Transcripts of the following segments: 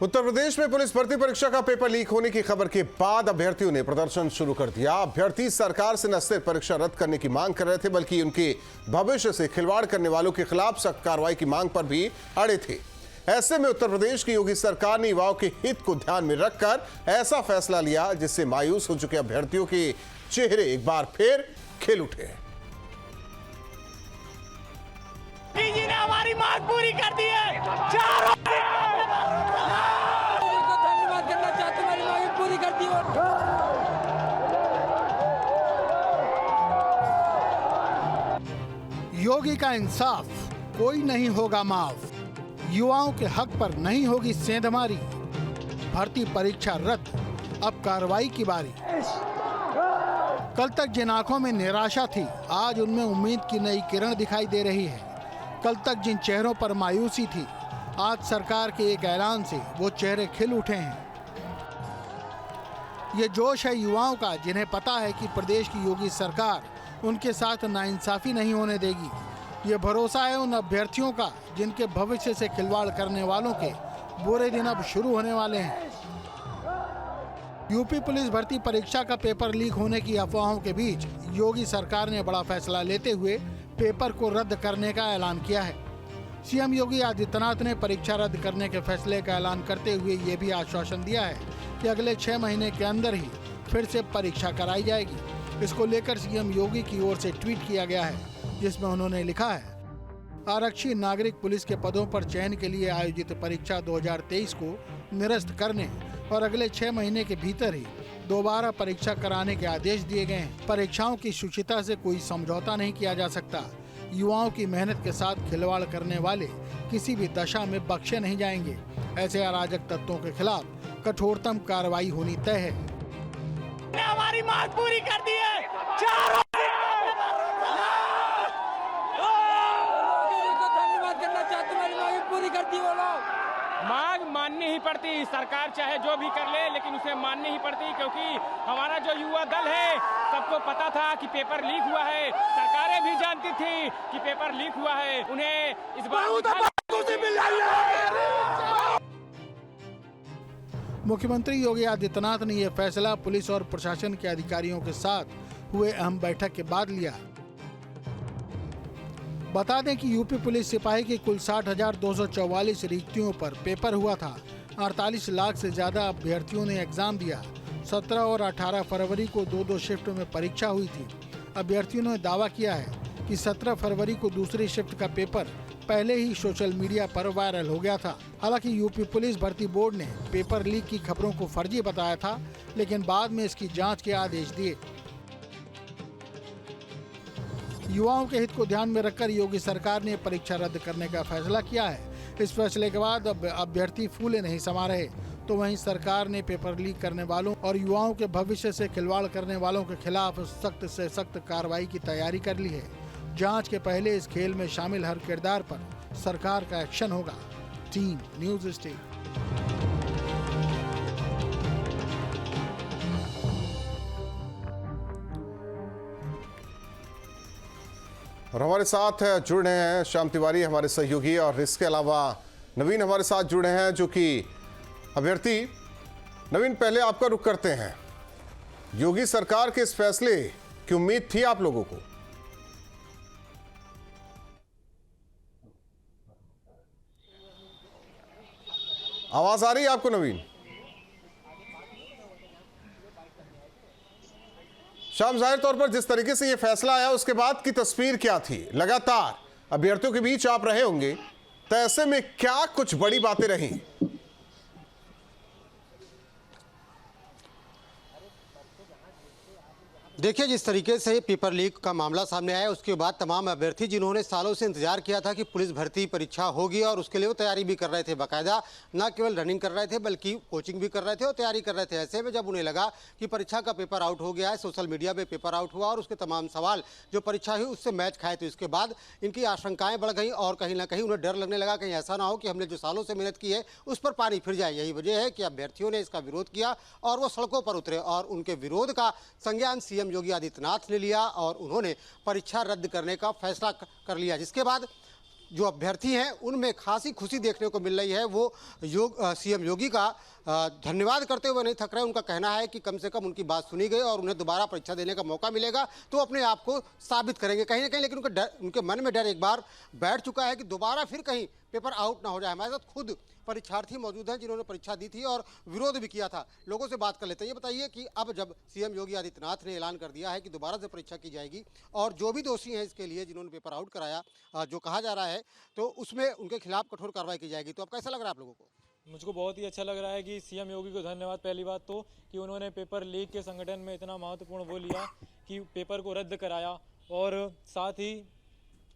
उत्तर प्रदेश में पुलिस भर्ती परीक्षा का पेपर लीक होने की खबर के बाद अभ्यर्थियों ने प्रदर्शन शुरू कर दिया। अभ्यर्थी सरकार से न सिर्फ परीक्षा रद्द करने की मांग कर रहे थे, बल्कि उनके भविष्य से खिलवाड़ करने वालों के खिलाफ सख्त कार्रवाई की मांग पर भी अड़े थे। ऐसे में उत्तर प्रदेश की योगी सरकार ने युवाओं के हित को ध्यान में रखकर ऐसा फैसला लिया जिससे मायूस हो चुके अभ्यर्थियों के चेहरे एक बार फिर खिल उठे। जी ने हमारी मांग पूरी कर दी है। धन्यवाद करना चाहते, हमारी मांग पूरी कर दी। योगी का इंसाफ कोई नहीं होगा माफ, युवाओं के हक पर नहीं होगी सेंधमारी, भर्ती परीक्षा रद्द, अब कार्रवाई की बारी। कल तक जिन आंखों में निराशा थी, आज उनमें उम्मीद की नई किरण दिखाई दे रही है। कल तक जिन चेहरों पर मायूसी थी, आज सरकार के एक ऐलान से वो चेहरे खिल उठे हैं। ये जोश है युवाओं का, जिन्हें पता है कि प्रदेश की योगी सरकार उनके साथ नाइंसाफी नहीं होने देगी। ये भरोसा है उन अभ्यर्थियों का जिनके भविष्य से खिलवाड़ करने वालों के बुरे दिन अब शुरू होने वाले हैं। यूपी पुलिस भर्ती परीक्षा का पेपर लीक होने की अफवाहों के बीच योगी सरकार ने बड़ा फैसला लेते हुए पेपर को रद्द करने का ऐलान किया है। सीएम योगी आदित्यनाथ ने परीक्षा रद्द करने के फैसले का ऐलान करते हुए ये भी आश्वासन दिया है कि अगले 6 महीने के अंदर ही फिर से परीक्षा कराई जाएगी। इसको लेकर सीएम योगी की ओर से ट्वीट किया गया है, जिसमें उन्होंने लिखा है, आरक्षी नागरिक पुलिस के पदों पर चयन के लिए आयोजित परीक्षा 2023 को निरस्त करने और अगले 6 महीने के भीतर ही दोबारा परीक्षा कराने के आदेश दिए गए हैं। परीक्षाओं की शुचिता से कोई समझौता नहीं किया जा सकता। युवाओं की मेहनत के साथ खिलवाड़ करने वाले किसी भी दशा में बख्शे नहीं जाएंगे। ऐसे अराजक तत्वों के खिलाफ कठोरतम कार्रवाई होनी तय है। हमारी मांग पूरी कर दी है। चारों धन्यवाद करना चाहते, हमारी मांग पूरी कर दी। वो लोग मांग माननी ही पड़ती, सरकार चाहे जो भी कर ले, लेकिन उसे माननी ही पड़ती, क्योंकि हमारा जो युवा दल है सबको पता था कि पेपर लीक हुआ है। सरकारें भी जानती थी कि पेपर लीक हुआ है। उन्हें इस बार मुख्यमंत्री योगी आदित्यनाथ ने यह फैसला पुलिस और प्रशासन के अधिकारियों के साथ हुए अहम बैठक के बाद लिया। बता दें कि यूपी पुलिस सिपाही की कुल 60,244 रिक्तियों पर पेपर हुआ था। 48 लाख से ज्यादा अभ्यर्थियों ने एग्जाम दिया। 17 और 18 फरवरी को 2-2 शिफ्ट में परीक्षा हुई थी। अभ्यर्थियों ने दावा किया है कि 17 फरवरी को दूसरी शिफ्ट का पेपर पहले ही सोशल मीडिया पर वायरल हो गया था। हालांकि यूपी पुलिस भर्ती बोर्ड ने पेपर लीक की खबरों को फर्जी बताया था, लेकिन बाद में इसकी जाँच के आदेश दिए। युवाओं के हित को ध्यान में रखकर योगी सरकार ने परीक्षा रद्द करने का फैसला किया है। इस फैसले के बाद अब अभ्यर्थी फूले नहीं समा रहे, तो वहीं सरकार ने पेपर लीक करने वालों और युवाओं के भविष्य से खिलवाड़ करने वालों के खिलाफ सख्त से सख्त कार्रवाई की तैयारी कर ली है। जांच के पहले इस खेल में शामिल हर किरदार पर सरकार का एक्शन होगा। Team news state. और हमारे साथ जुड़े हैं श्याम तिवारी, हमारे सहयोगी, और इसके अलावा नवीन हमारे साथ जुड़े हैं जो कि अभ्यर्थी। नवीन, पहले आपका रुख करते हैं। योगी सरकार के इस फैसले की उम्मीद थी आप लोगों को? आवाज आ रही है आपको नवीन? शाम, जाहिर तौर पर जिस तरीके से यह फैसला आया उसके बाद की तस्वीर क्या थी? लगातार अभ्यर्थियों के बीच आप रहे होंगे, तो ऐसे में क्या कुछ बड़ी बातें रही? देखिए, जिस तरीके से पेपर लीक का मामला सामने आया, उसके बाद तमाम अभ्यर्थी जिन्होंने सालों से इंतजार किया था कि पुलिस भर्ती परीक्षा होगी और उसके लिए वो तैयारी भी कर रहे थे, बाकायदा न केवल रनिंग कर रहे थे बल्कि कोचिंग भी कर रहे थे और तैयारी कर रहे थे। ऐसे में जब उन्हें लगा कि परीक्षा का पेपर आउट हो गया है, सोशल मीडिया पर पेपर आउट हुआ और उसके तमाम सवाल जो परीक्षा हुई उससे मैच खाए, तो इसके बाद इनकी आशंकाएं बढ़ गई और कहीं ना कहीं उन्हें डर लगने लगा कहीं ऐसा ना हो कि हमने जो सालों से मेहनत की है उस पर पानी फिर जाए। यही वजह है कि अभ्यर्थियों ने इसका विरोध किया और वो सड़कों पर उतरे और उनके विरोध का संज्ञान सीएम योगी आदित्यनाथ ने लिया और उन्होंने परीक्षा रद्द करने का फैसला कर लिया, जिसके बाद जो अभ्यर्थी हैं उनमें खासी खुशी देखने को मिल रही है। वो सीएम योगी का धन्यवाद करते हुए नहीं थक रहे। उनका कहना है कि कम से कम उनकी बात सुनी गई और उन्हें दोबारा परीक्षा देने का मौका मिलेगा तो अपने आप को साबित करेंगे कहीं ना कहीं। लेकिन उनके मन में डर एक बार बैठ चुका है कि दोबारा फिर कहीं पेपर आउट ना हो जाए। हमारे साथ खुद परीक्षार्थी मौजूद हैं जिन्होंने परीक्षा दी थी और विरोध भी किया था। लोगों से बात कर लेते हैं। ये बताइए कि अब जब सीएम योगी आदित्यनाथ ने ऐलान कर दिया है कि दोबारा से परीक्षा की जाएगी और जो भी दोषी हैं इसके लिए जिन्होंने पेपर आउट कराया जो कहा जा रहा है, तो उसमें उनके खिलाफ कठोर कार्रवाई की जाएगी, तो अब कैसा लग रहा है आप लोगों को? मुझको बहुत ही अच्छा लग रहा है कि सीएम योगी को धन्यवाद। पहली बात तो कि उन्होंने पेपर लीक के संगठन में इतना महत्वपूर्ण वो लिया कि पेपर को रद्द कराया और साथ ही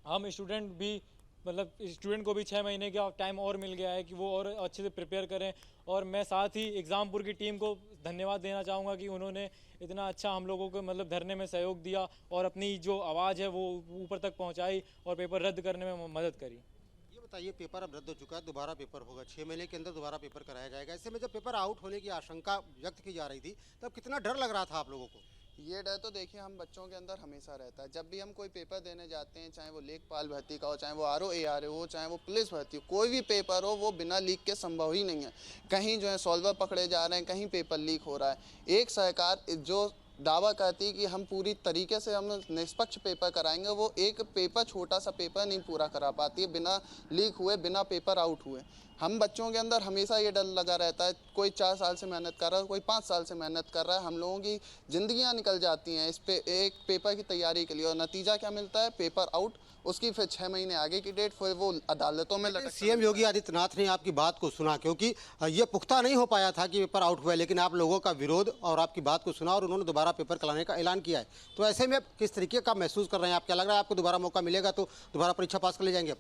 हम स्टूडेंट भी मतलब स्टूडेंट को भी 6 महीने का टाइम और मिल गया है कि वो और अच्छे से प्रिपेयर करें। और मैं साथ ही एग्ज़ामपुर की टीम को धन्यवाद देना चाहूँगा कि उन्होंने इतना अच्छा हम लोगों को मतलब धरने में सहयोग दिया और अपनी जो आवाज़ है वो ऊपर तक पहुँचाई और पेपर रद्द करने में मदद करी। ये बताइए, पेपर अब रद्द हो चुका है, दोबारा पेपर होगा, 6 महीने के अंदर दोबारा पेपर कराया जाएगा। ऐसे में जब पेपर आउट होने की आशंका व्यक्त की जा रही थी तब कितना डर लग रहा था आप लोगों को? ये डर तो देखिए हम बच्चों के अंदर हमेशा रहता है। जब भी हम कोई पेपर देने जाते हैं, चाहे वो लेखपाल भर्ती का हो, चाहे वो RO ARO हो, चाहे वो पुलिस भर्ती हो, कोई भी पेपर हो वो बिना लीक के संभव ही नहीं है। कहीं जो है सॉल्वर पकड़े जा रहे हैं, कहीं पेपर लीक हो रहा है। एक सरकार जो दावा करती है कि हम पूरी तरीके से हम निष्पक्ष पेपर कराएंगे, वो एक पेपर, छोटा सा पेपर नहीं पूरा करा पाती है बिना लीक हुए, बिना पेपर आउट हुए। हम बच्चों के अंदर हमेशा ये डर लगा रहता है। कोई 4 साल से मेहनत कर रहा है, कोई 5 साल से मेहनत कर रहा है। हम लोगों की ज़िंदगियां निकल जाती हैं इस पे एक पेपर की तैयारी के लिए और नतीजा क्या मिलता है? Paper out. उसकी फिर 6 महीने आगे की डेट, फिर वो अदालतों में लटक। सीएम योगी आदित्यनाथ ने आपकी बात को सुना, क्योंकि ये पुख्ता नहीं हो पाया था कि पेपर आउट हुआ, लेकिन आप लोगों का विरोध और आपकी बात को सुना और उन्होंने दोबारा पेपर कराने का ऐलान किया है। तो ऐसे में किस तरीके का महसूस कर रहे हैं आप? क्या लग रहा है आपको दोबारा मौका मिलेगा तो दोबारा परीक्षा पास कर ले जाएंगे?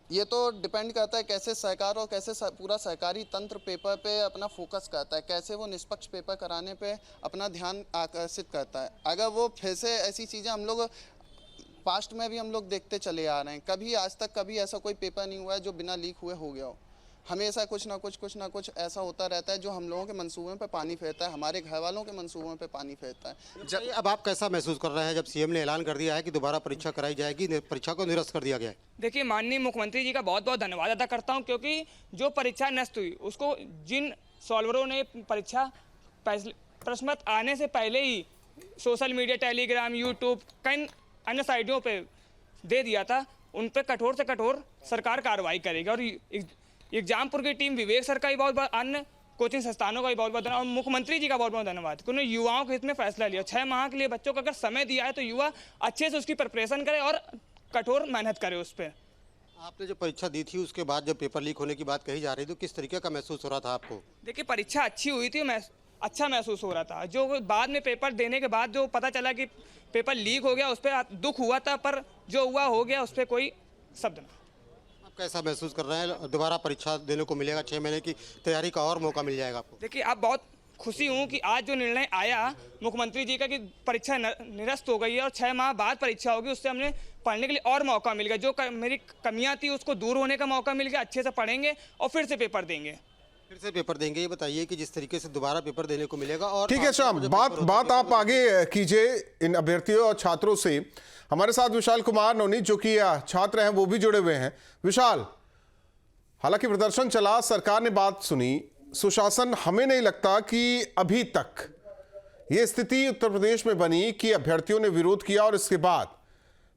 ये तो डिपेंड करता है कैसे सरकार और कैसे पूरा सरकारी तंत्र पेपर पे अपना फोकस करता है, कैसे वो निष्पक्ष पेपर कराने पे अपना ध्यान आकर्षित करता है। अगर वो फिर से ऐसी चीज़ें हम लोग पास्ट में भी हम लोग देखते चले आ रहे हैं, कभी आज तक कभी ऐसा कोई पेपर नहीं हुआ है जो बिना लीक हुए हो गया हो। हमेशा कुछ ना कुछ ऐसा होता रहता है जो हम लोगों के मंसूबों पे पानी फेरता है, हमारे घर वालों के मंसूबों पे पानी फेरता है। अब आप कैसा महसूस कर रहे हैं जब सीएम ने ऐलान कर दिया है कि दोबारा परीक्षा कराई जाएगी, परीक्षा को निरस्त कर दिया गया है? देखिए, माननीय मुख्यमंत्री जी का बहुत बहुत धन्यवाद अदा करता हूं, क्योंकि जो परीक्षा नष्ट हुई उसको जिन सॉल्वरों ने परीक्षा प्रश्न आने से पहले ही सोशल मीडिया, टेलीग्राम, यूट्यूब, कई अन्य साइटों पे दे दिया था, उन पर कठोर से कठोर सरकार कार्रवाई करेगी। और एग्जामपुर की टीम, विवेक सर का भी बहुत बहुत, अन्य कोचिंग संस्थानों का भी बहुत बहुत धन्यवाद और मुख्यमंत्री जी का बहुत बहुत धन्यवाद कि उन्होंने युवाओं के हित में फैसला लिया। 6 माह के लिए बच्चों को अगर समय दिया है तो युवा अच्छे से उसकी प्रिपरेशन करे और कठोर मेहनत करे उस पर। आपने जब परीक्षा दी थी उसके बाद जब पेपर लीक होने की बात कही जा रही थी तो किस तरीके का महसूस हो रहा था आपको? देखिए, परीक्षा अच्छी हुई थी, अच्छा महसूस हो रहा था। जो बाद में पेपर देने के बाद जो पता चला कि पेपर लीक हो गया, उस पर दुख हुआ था, पर जो हुआ हो गया, उस पर कोई शब्द नहीं। आप कैसा महसूस कर रहे हैं? दोबारा परीक्षा देने को मिलेगा, 6 महीने की तैयारी का और मौका मिल जाएगा आपको? देखिए, अब बहुत खुशी हूँ कि आज जो निर्णय आया मुख्यमंत्री जी का कि परीक्षा निरस्त हो गई है और 6 माह बाद परीक्षा होगी, उससे हमने पढ़ने के लिए और मौका मिल गया। जो मेरी कमियाँ थी उसको दूर होने का मौका मिल गया, अच्छे से पढ़ेंगे और फिर से पेपर देंगे। ये बताइए कि जिस तरीके से दोबारा पेपर देने को मिलेगा। और ठीक है श्याम, बात आप आगे कीजिए इन अभ्यर्थियों और छात्रों से। हमारे साथ विशाल कुमार नवनीत जो कि छात्र हैं वो भी जुड़े हुए हैं। विशाल, हालांकि प्रदर्शन चला, सरकार ने बात सुनी, सुशासन हमें नहीं लगता कि अभी तक ये स्थिति उत्तर प्रदेश में बनी कि अभ्यर्थियों ने विरोध किया और इसके बाद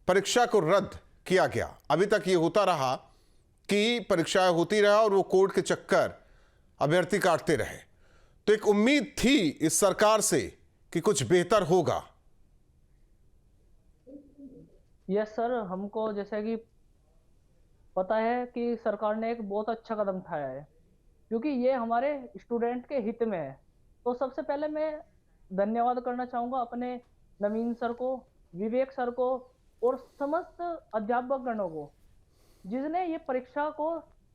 परीक्षा को रद्द किया गया। अभी तक ये होता रहा कि परीक्षाएं होती रहा और वो कोर्ट के चक्कर अभ्यर्थी काटते रहे। तो एक उम्मीद थी इस सरकार से कि कुछ बेहतर होगा। यस सर, हमको जैसे कि पता है कि सरकार ने एक बहुत अच्छा कदम उठाया है, क्योंकि ये हमारे स्टूडेंट के हित में है। तो सबसे पहले मैं धन्यवाद करना चाहूँगा अपने नवीन सर को, विवेक सर को और समस्त अध्यापक गणों को, जिसने ये परीक्षा को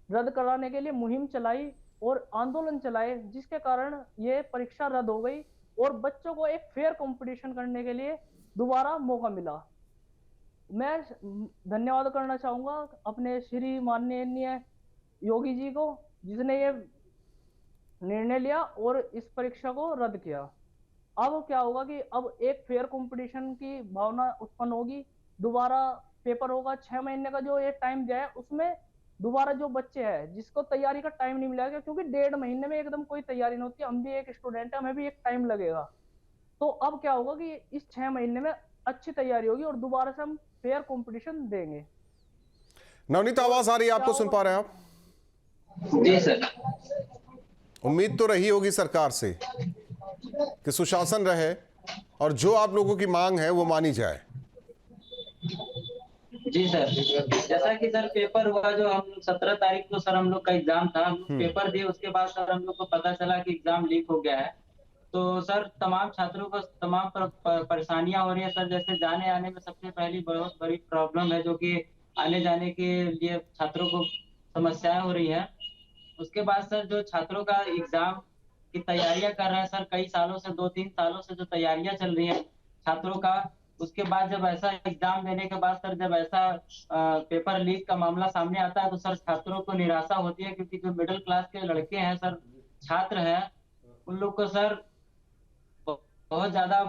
रद्द कराने के लिए मुहिम चलाई और आंदोलन चलाए, जिसके कारण ये परीक्षा रद्द हो गई और बच्चों को एक फेयर कंपटीशन करने के लिए दोबारा मौका मिला। मैं धन्यवाद करना चाहूँगा अपने श्री माननीय योगी जी को, जिसने ये निर्णय लिया और इस परीक्षा को रद्द किया। अब क्या होगा कि अब एक फेयर कंपटीशन की भावना उत्पन्न होगी, दोबारा पेपर होगा, 6 महीने का जो ये टाइम दिया है उसमें दोबारा जो बच्चे हैं जिसको तैयारी का टाइम नहीं मिलेगा, क्योंकि 1.5 महीने में एकदम कोई तैयारी नहीं होती। हम भी एक स्टूडेंट है, हमें भी एक टाइम लगेगा। तो अब क्या होगा कि इस 6 महीने में अच्छी तैयारी होगी और दोबारा से हम फेयर कंपटीशन देंगे। नवनीत, आवाज आ रही है आपको? सुन पा रहे हैं आप? जी सर। उम्मीद तो रही होगी सरकार से कि सुशासन रहे और जो आप लोगों की मांग है वो मानी जाए। जी सर, जैसा कि सर पेपर हुआ जो हम 17 तारीख को सर हम लोग का एग्जाम था, हम लोग पेपर दिए, उसके बाद सर हम लोग को पता चला कि एग्जाम लीक हो गया है। तो सर तमाम छात्रों को तमाम परेशानियां हो रही है सर। जैसे जाने आने में सबसे पहली बहुत बड़ी प्रॉब्लम है, जो कि आने जाने के लिए छात्रों को समस्याएं हो रही है। उसके बाद सर जो छात्रों का एग्जाम की तैयारियां कर रहे हैं सर, कई सालों से 2-3 सालों से जो तैयारियां चल रही है छात्रों का, उसके बाद जब ऐसा एग्जाम देने के बाद सर जब ऐसा पेपर लीक का मामला सामने आता है तो सर छात्रों को निराशा होती है, क्योंकि जो मिडिल क्लास के लड़के हैं सर, छात्र हैं, उन लोग को सर बहुत ज्यादा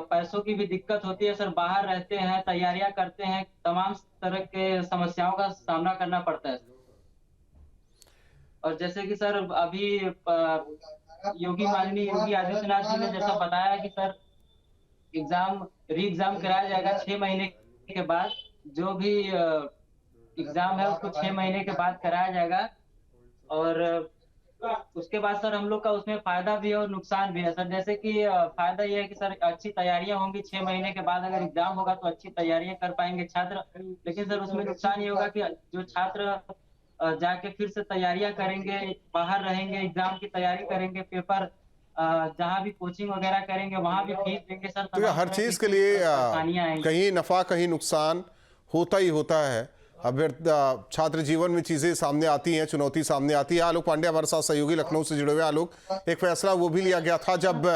पैसों की भी दिक्कत होती है सर। बाहर रहते हैं, तैयारियां करते हैं, तमाम तरह के समस्याओं का सामना करना पड़ता है। और जैसे कि सर अभी माननीय योगी आदित्यनाथ जी ने जैसा बताया कि सर री एग्जाम कराया जाएगा 6 महीने के बाद। जो भी एग्जाम है उसको 6 महीने के बाद कराया जाएगा। और उसके बाद सर हम लोग का उसमें फायदा भी है और नुकसान भी है सर। जैसे कि फायदा ये है कि सर अच्छी तैयारियां होंगी, 6 महीने के बाद अगर एग्जाम होगा तो अच्छी तैयारियां कर पाएंगे छात्र। लेकिन सर उसमें नुकसान ये होगा कि जो छात्र जाके फिर से तैयारियां करेंगे, बाहर रहेंगे, एग्जाम की तैयारी करेंगे, पेपर जहाँ भी कोचिंग वगैरह करेंगे वहाँ भी फीस देंगे सर। तो हर चीज के लिए कहीं नफा कहीं नुकसान होता ही होता है। अब छात्र जीवन में चीजें सामने आती हैं, चुनौती सामने आती है। आलोक पांडे हमारे साथ सहयोगी लखनऊ से जुड़े हुए। आलोक, एक फैसला वो भी लिया गया था जब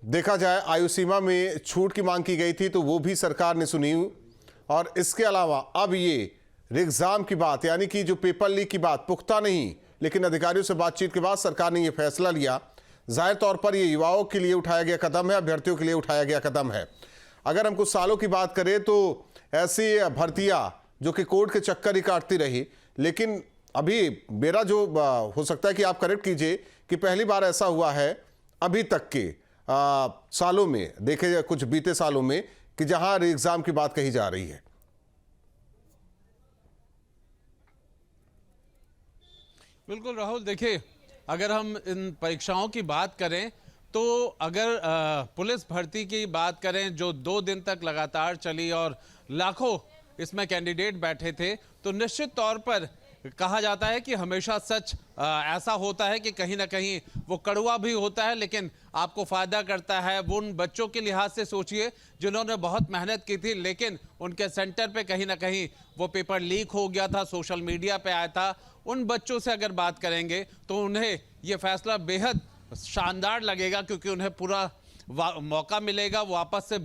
देखा जाए आयु सीमा में छूट की मांग की गई थी, तो वो भी सरकार ने सुनी। और इसके अलावा अब ये एग्जाम की बात, यानी कि जो पेपर लीक की बात पुख्ता नहीं, लेकिन अधिकारियों से बातचीत के बाद सरकार ने ये फैसला लिया। जाहिर तौर पर ये युवाओं के लिए उठाया गया कदम है, अभ्यर्थियों के लिए उठाया गया कदम है। अगर हम कुछ सालों की बात करें तो ऐसी भर्तियां जो कि कोर्ट के चक्कर ही काटती रही, लेकिन अभी मेरा जो हो सकता है कि आप करेक्ट कीजिए कि पहली बार ऐसा हुआ है अभी तक के सालों में, देखे कुछ बीते सालों में, कि जहां री एग्जाम की बात कही जा रही है। बिल्कुल राहुल, देखिए अगर हम इन परीक्षाओं की बात करें तो अगर पुलिस भर्ती की बात करें जो 2 दिन तक लगातार चली और लाखों इसमें कैंडिडेट बैठे थे, तो निश्चित तौर पर कहा जाता है कि हमेशा सच ऐसा होता है कि कहीं ना कहीं वो कड़वा भी होता है लेकिन आपको फायदा करता है। वो उन बच्चों के लिहाज से सोचिए जिन्होंने बहुत मेहनत की थी, लेकिन उनके सेंटर पे कहीं ना कहीं वो पेपर लीक हो गया था, सोशल मीडिया पे आया था। उन बच्चों से अगर बात करेंगे तो उन्हें ये फैसला बेहद शानदार लगेगा, क्योंकि उन्हें पूरा मौका मिलेगा, वापस से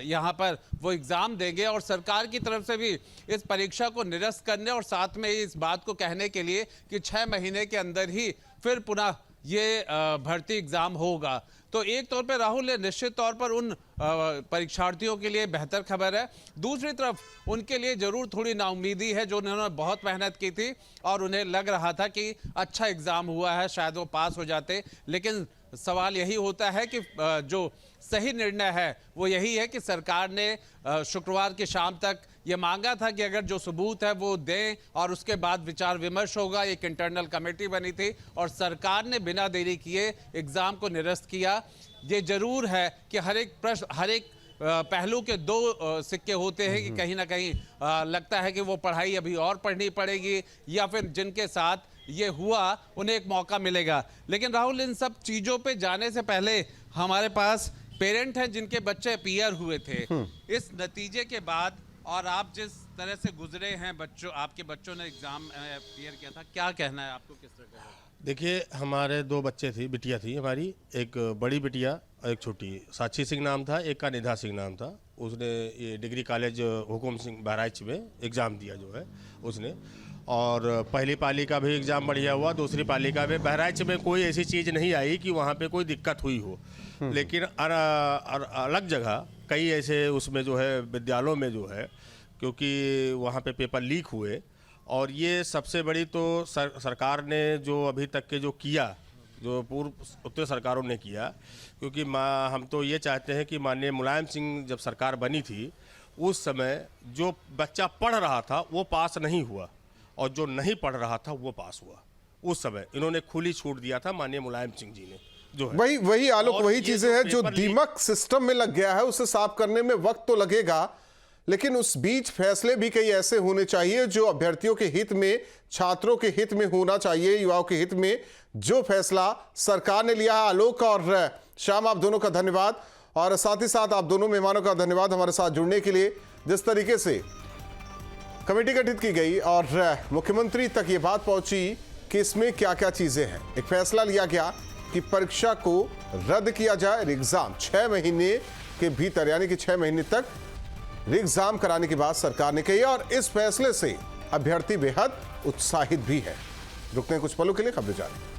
यहाँ पर वो एग्ज़ाम देंगे। और सरकार की तरफ से भी इस परीक्षा को निरस्त करने और साथ में इस बात को कहने के लिए कि 6 महीने के अंदर ही फिर पुनः ये भर्ती एग्ज़ाम होगा। तो एक तौर पर राहुल, ये निश्चित तौर पर उन परीक्षार्थियों के लिए बेहतर खबर है। दूसरी तरफ उनके लिए ज़रूर थोड़ी नाउमीदी है, जो उन्होंने बहुत मेहनत की थी और उन्हें लग रहा था कि अच्छा एग्ज़ाम हुआ है, शायद वो पास हो जाते। लेकिन सवाल यही होता है कि जो सही निर्णय है वो यही है कि सरकार ने शुक्रवार की शाम तक ये मांगा था कि अगर जो सबूत है वो दें और उसके बाद विचार विमर्श होगा। एक इंटरनल कमेटी बनी थी और सरकार ने बिना देरी किए एग्ज़ाम को निरस्त किया। ये जरूर है कि हर एक प्रश्न, हर एक पहलू के 2 सिक्के होते हैं कि कहीं ना कहीं लगता है कि वो पढ़ाई अभी और पढ़नी पड़ेगी, या फिर जिनके साथ ये हुआ उन्हें एक मौका मिलेगा। लेकिन राहुल, इन सब चीज़ों पे जाने से पहले हमारे पास पेरेंट हैं जिनके बच्चे अपीयर हुए थे। इस नतीजे के बाद और आप जिस तरह से गुजरे हैं, आपके बच्चों ने एग्ज़ाम अपीयर किया था, क्या कहना है आपको, किस तरह का? देखिए, हमारे 2 बच्चे थी, बिटिया थी हमारी, एक बड़ी बिटिया और एक छोटी। साक्षी सिंह नाम था, एक का निधा सिंह नाम था। उसने ये डिग्री कॉलेज हुकुम सिंह बहराइच में एग्ज़ाम दिया जो है उसने। और पहली पाली का भी एग्ज़ाम बढ़िया हुआ, दूसरी पाली का भी। बहराइच में कोई ऐसी चीज़ नहीं आई कि वहाँ पे कोई दिक्कत हुई हो, लेकिन अलग जगह कई ऐसे उसमें जो है विद्यालयों में जो है क्योंकि वहाँ पे पेपर लीक हुए। और ये सबसे बड़ी तो सरकार ने जो अभी तक के जो किया, जो पूर्व उत्तर सरकारों ने किया, क्योंकि हम तो ये चाहते हैं कि माननीय मुलायम सिंह जब सरकार बनी थी उस समय जो बच्चा पढ़ रहा था वो पास नहीं हुआ और जो नहीं पढ़ रहा था वो पास हुआ। उस समय इन्होंने खुली छूट दिया था माननीय मुलायम सिंह जी ने। जो है वही आलोक, वही चीजें हैं जो दीमक सिस्टम में लग गया है, उसे साफ करने में वक्त तो लगेगा, लेकिन उस बीच फैसले भी कई ऐसे होने चाहिए जो अभ्यर्थियों के हित में, छात्रों के हित में होना चाहिए, युवाओं के हित में। जो फैसला सरकार ने लिया है। आलोक और श्याम, आप दोनों का धन्यवाद, और साथ ही साथ आप दोनों मेहमानों का धन्यवाद हमारे साथ जुड़ने के लिए। जिस तरीके से कमेटी गठित की गई और मुख्यमंत्री तक ये बात पहुंची कि इसमें क्या क्या चीजें हैं, एक फैसला लिया गया कि परीक्षा को रद्द किया जाए। एग्जाम 6 महीने के भीतर, यानी कि 6 महीने तक एग्जाम कराने की बात सरकार ने कही, और इस फैसले से अभ्यर्थी बेहद उत्साहित भी है। रुकते हैं कुछ पलों के लिए, खबरें जारी।